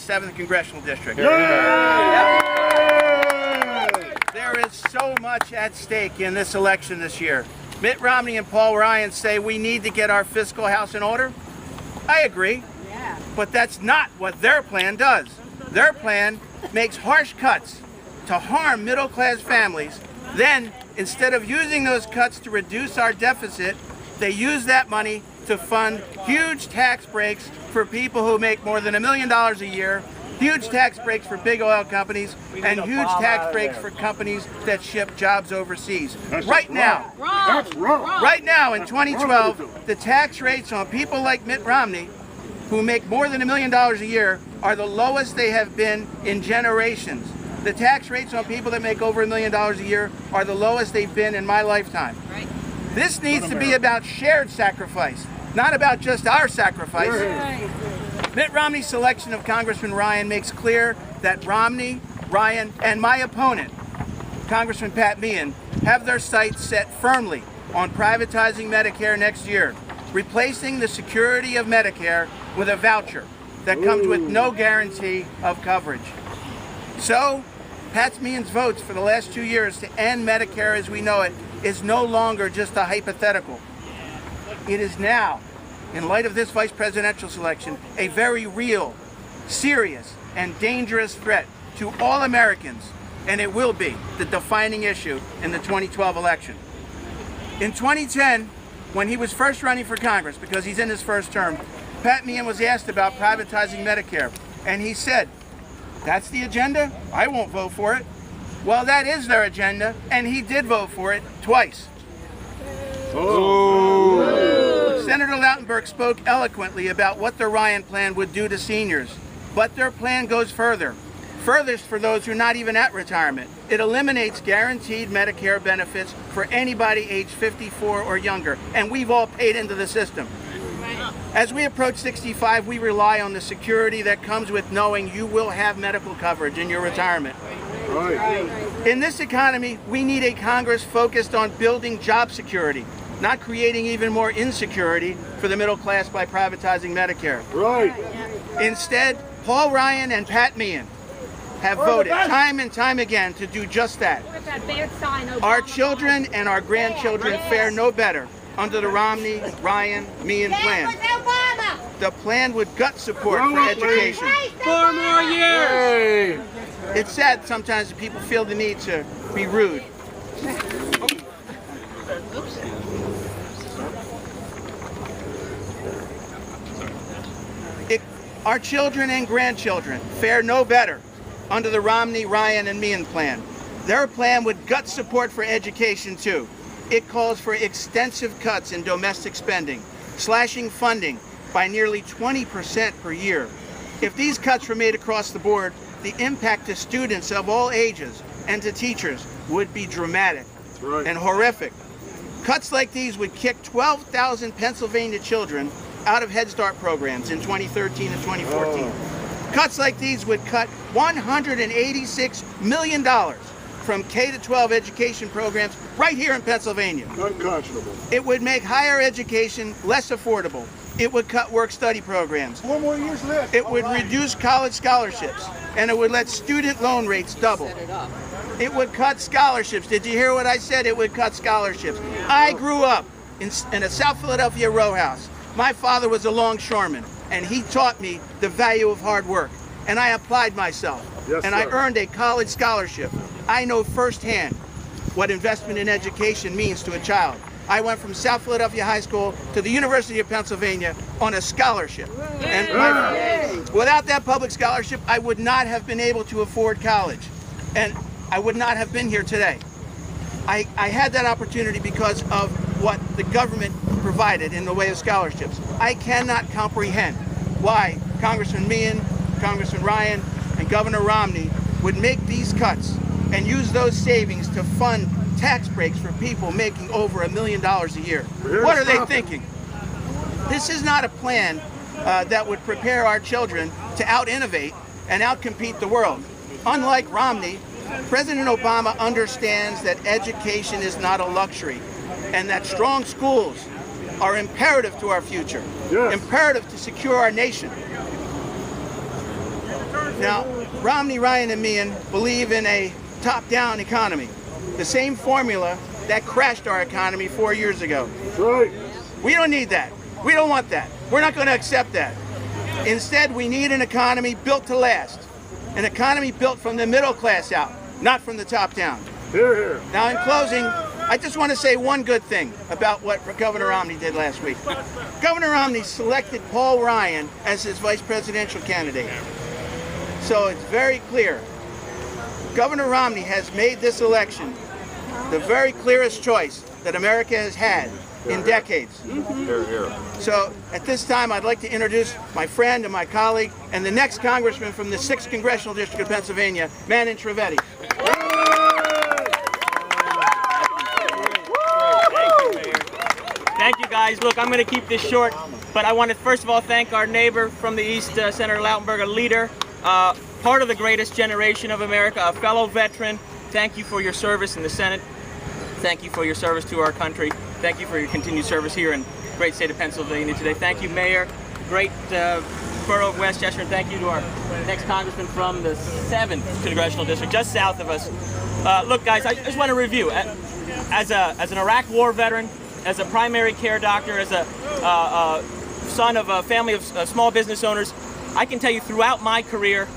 7th Congressional District. Yay! There is so much at stake in this election this year. Mitt Romney and Paul Ryan say we need to get our fiscal house in order. I agree, but that's not what their plan does. Their plan makes harsh cuts to harm middle-class families. Then, instead of using those cuts to reduce our deficit, they use that money to fund huge tax breaks for people who make more than $1 million a year, huge tax breaks for big oil companies, and huge tax breaks for companies that ship jobs overseas. Right now, in 2012, the tax rates on people like Mitt Romney, who make more than $1 million a year, are the lowest they have been in generations. The tax rates on people that make over $1 million a year are the lowest they've been in my lifetime. Right. This needs to be about shared sacrifice, not about just our sacrifice. Right. Mitt Romney's selection of Congressman Ryan makes clear that Romney, Ryan, and my opponent, Congressman Pat Meehan, have their sights set firmly on privatizing Medicare next year, replacing the security of Medicare with a voucher that comes with no guarantee of coverage. So, Pat Meehan's votes for the last 2 years to end Medicare as we know it is no longer just a hypothetical. It is now, in light of this vice presidential selection, a very real, serious, and dangerous threat to all Americans, and it will be the defining issue in the 2012 election. In 2010, when he was first running for Congress, because he's in his first term, Pat Meehan was asked about privatizing Medicare, and he said, "That's the agenda? I won't vote for it." Well, that is their agenda, and he did vote for it twice. Senator Lautenberg spoke eloquently about what the Ryan plan would do to seniors, but their plan goes further. Furthest for those who are not even at retirement. It eliminates guaranteed Medicare benefits for anybody age 54 or younger, and we've all paid into the system. As we approach 65, we rely on the security that comes with knowing you will have medical coverage in your retirement. In this economy, we need a Congress focused on building job security, not creating even more insecurity for the middle class by privatizing Medicare. Instead, Paul Ryan and Pat Meehan have voted time and time again to do just that. Our children and our grandchildren fare no better under the Romney, Ryan, Meehan plan. The plan would gut support for education. 4 more years! It's sad sometimes that people feel the need to be rude. Our children and grandchildren fare no better under the Romney, Ryan, and Meehan plan. Their plan would gut support for education too. It calls for extensive cuts in domestic spending, slashing funding by nearly 20% per year. If these cuts were made across the board, the impact to students of all ages and to teachers would be dramatic and horrific. Cuts like these would kick 12,000 Pennsylvania children out of Head Start programs in 2013 and 2014. Cuts like these would cut $186 million from K-12 education programs right here in Pennsylvania. Unconscionable. It would make higher education less affordable. It would cut work-study programs. 4 more years left. It would reduce college scholarships, and it would let student loan rates double. It would cut scholarships. Did you hear what I said? It would cut scholarships. I grew up in a South Philadelphia row house. My father was a longshoreman, and he taught me the value of hard work. And I applied myself, and I earned a college scholarship. I know firsthand what investment in education means to a child. I went from South Philadelphia High School to the University of Pennsylvania on a scholarship. And without that public scholarship, I would not have been able to afford college. And I would not have been here today. I had that opportunity because of what the government provided in the way of scholarships. I cannot comprehend why Congressman Meehan, Congressman Ryan, and Governor Romney would make these cuts and use those savings to fund tax breaks for people making over $1 million a year. What are they thinking? This is not a plan that would prepare our children to out-innovate and out-compete the world. Unlike Romney, President Obama understands that education is not a luxury and that strong schools are imperative to our future, imperative to secure our nation. Now, Romney, Ryan, and Meehan believe in a top-down economy, the same formula that crashed our economy 4 years ago. That's right. We don't need that. We don't want that. We're not going to accept that. Instead, we need an economy built to last, an economy built from the middle class out, not from the top down. Here, here. Now, in closing, I just want to say one good thing about what Governor Romney did last week. Governor Romney selected Paul Ryan as his vice presidential candidate. So it's very clear. Governor Romney has made this election the very clearest choice that America has had in decades. Here, here. So at this time, I'd like to introduce my friend and my colleague and the next congressman from the 6th Congressional District of Pennsylvania, Manan Trivedi. Thank you, guys. Look, I'm going to keep this short, but I want to first of all thank our neighbor from the East, Senator Lautenberg, a leader, part of the greatest generation of America, a fellow veteran. Thank you for your service in the Senate. Thank you for your service to our country. Thank you for your continued service here in the great state of Pennsylvania today. Thank you, Mayor, great borough of Westchester, and thank you to our next congressman from the 7th Congressional District, just south of us. Look, guys, I just want to review. As an Iraq War veteran, as a primary care doctor, as a son of a family of small business owners, I can tell you throughout my career,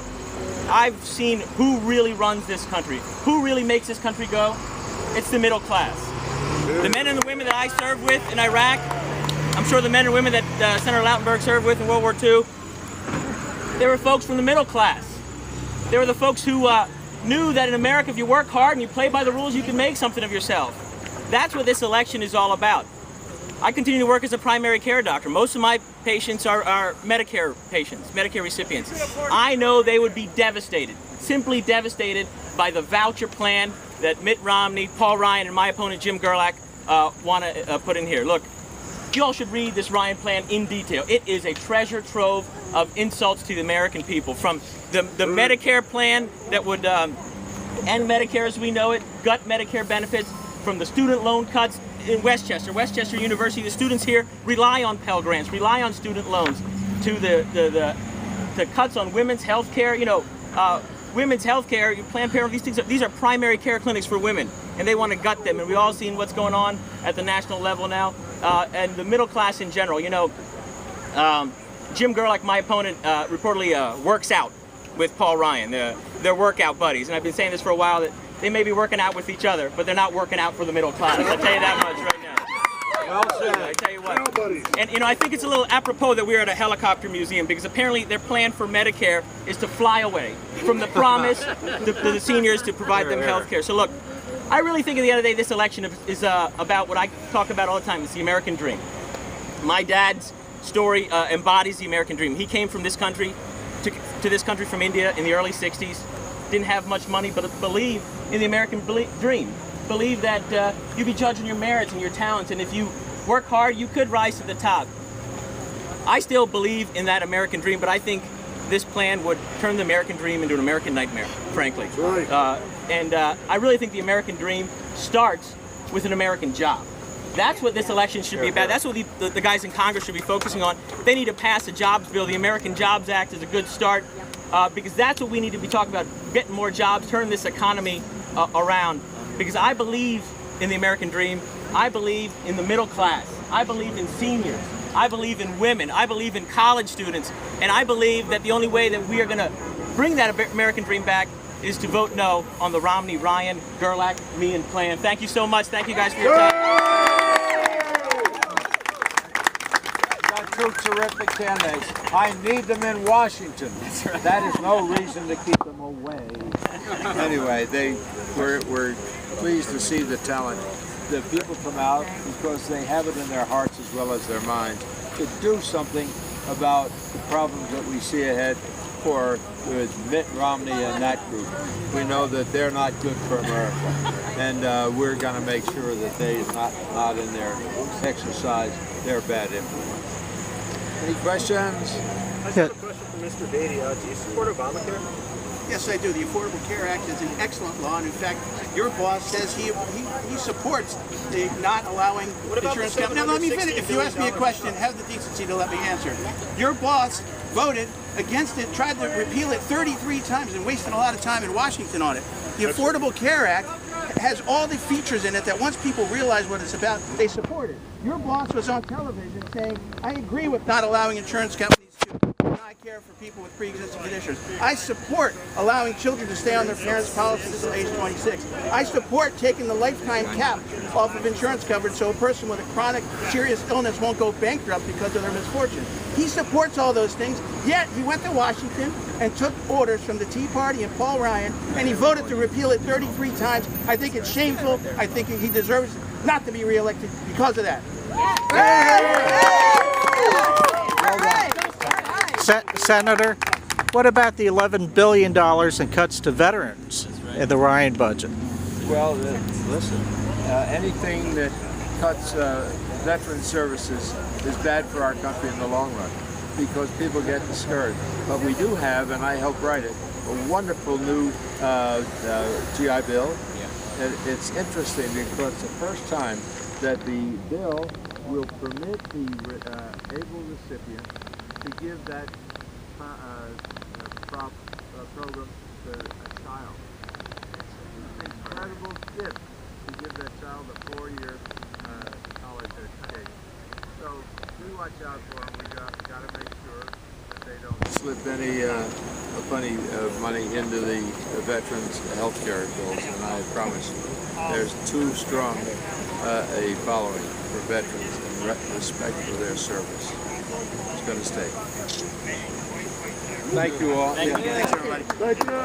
I've seen who really runs this country, who really makes this country go. It's the middle class. The men and the women that I served with in Iraq, I'm sure the men and women that Senator Lautenberg served with in World War II, they were folks from the middle class. They were the folks who knew that in America, if you work hard and you play by the rules, you can make something of yourself. That's what this election is all about. I continue to work as a primary care doctor. Most of my patients are Medicare patients, Medicare recipients. I know they would be devastated, simply devastated by the voucher plan that Mitt Romney, Paul Ryan, and my opponent Jim Gerlach want to put in here. Look, you all should read this Ryan plan in detail. It is a treasure trove of insults to the American people, from the Medicare plan that would end Medicare as we know it, gut Medicare benefits, from the student loan cuts in Westchester University. The students here rely on Pell Grants, rely on student loans, to the cuts on women's health care. You know, women's health care, Planned Parenthood, these are primary care clinics for women, and they want to gut them. And we've all seen what's going on at the national level now, and the middle class in general. You know, Jim Gerlach, my opponent, reportedly works out with Paul Ryan. They're workout buddies, and I've been saying this for a while, that they may be working out with each other, but they're not working out for the middle class. I'll tell you that much right now. Well said. I tell you what. And you know, I think it's a little apropos that we're at a helicopter museum, because apparently their plan for Medicare is to fly away from the promise to the seniors to provide them health care. So look, I really think at the end of the day, this election is about what I talk about all the time. It's the American dream. My dad's story embodies the American dream. He came from this country to this country from India in the early 60s. Didn't have much money, but believed in the American dream. Believe that you be judged on your merits and your talents, and if you work hard, you could rise to the top. I still believe in that American dream, but I think this plan would turn the American dream into an American nightmare, frankly. Right. I really think the American dream starts with an American job. That's what this election should be about. That's what the guys in Congress should be focusing on. They need to pass a jobs bill. The American Jobs Act is a good start, because that's what we need to be talking about, getting more jobs, turn this economy around. Because I believe in the American dream. I believe in the middle class. I believe in seniors. I believe in women. I believe in college students. And I believe that the only way that we are going to bring that American dream back is to vote no on the Romney, Ryan, Gerlach, Meehan plan. Thank you so much. Thank you guys for your time. Two terrific candidates. I need them in Washington. Right. That is no reason to keep them away. Anyway, we're pleased to see the talent. The people come out because they have it in their hearts as well as their minds to do something about the problems that we see ahead with Mitt Romney and that group. We know that they're not good for America, and we're going to make sure that they're not in there exercise their bad influence. Any questions? I just have a question for Mr. Badey. Do you support Obamacare? Yes, I do. The Affordable Care Act is an excellent law, and in fact, your boss says he supports the not allowing insurance companies. Now, let me finish. If you ask me a question, have the decency to let me answer. Your boss voted against it, tried to repeal it 33 times and wasted a lot of time in Washington on it. The Affordable Care Act has all the features in it that once people realize what it's about, they support it. Your boss was on television saying, I agree with not allowing insurance companies to deny care for people with pre-existing conditions. I support allowing children to stay on their parents' policies until age 26. I support taking the lifetime cap off of insurance coverage so a person with a chronic, serious illness won't go bankrupt because of their misfortune. He supports all those things, yet he went to Washington and took orders from the Tea Party and Paul Ryan, and he voted to repeal it 33 times. I think it's shameful. I think he deserves not to be reelected because of that. Senator, what about the $11 billion in cuts to veterans in the Ryan budget? Well, listen, anything that cuts veteran services is bad for our country in the long run because people get discouraged. But we do have, and I helped write it, a wonderful new GI Bill. And it's interesting because it's the first time that the bill will permit the able recipient to give that program to a child. It's an incredible gift to give that child a 4-year college education. So we watch out for them. We got to make sure that they don't slip any plenty of money into the veterans' health care bills. And I promise there's too strong a following for veterans and respect for their service. It's going to stay. Thank you all. Thanks, everybody. Thank you.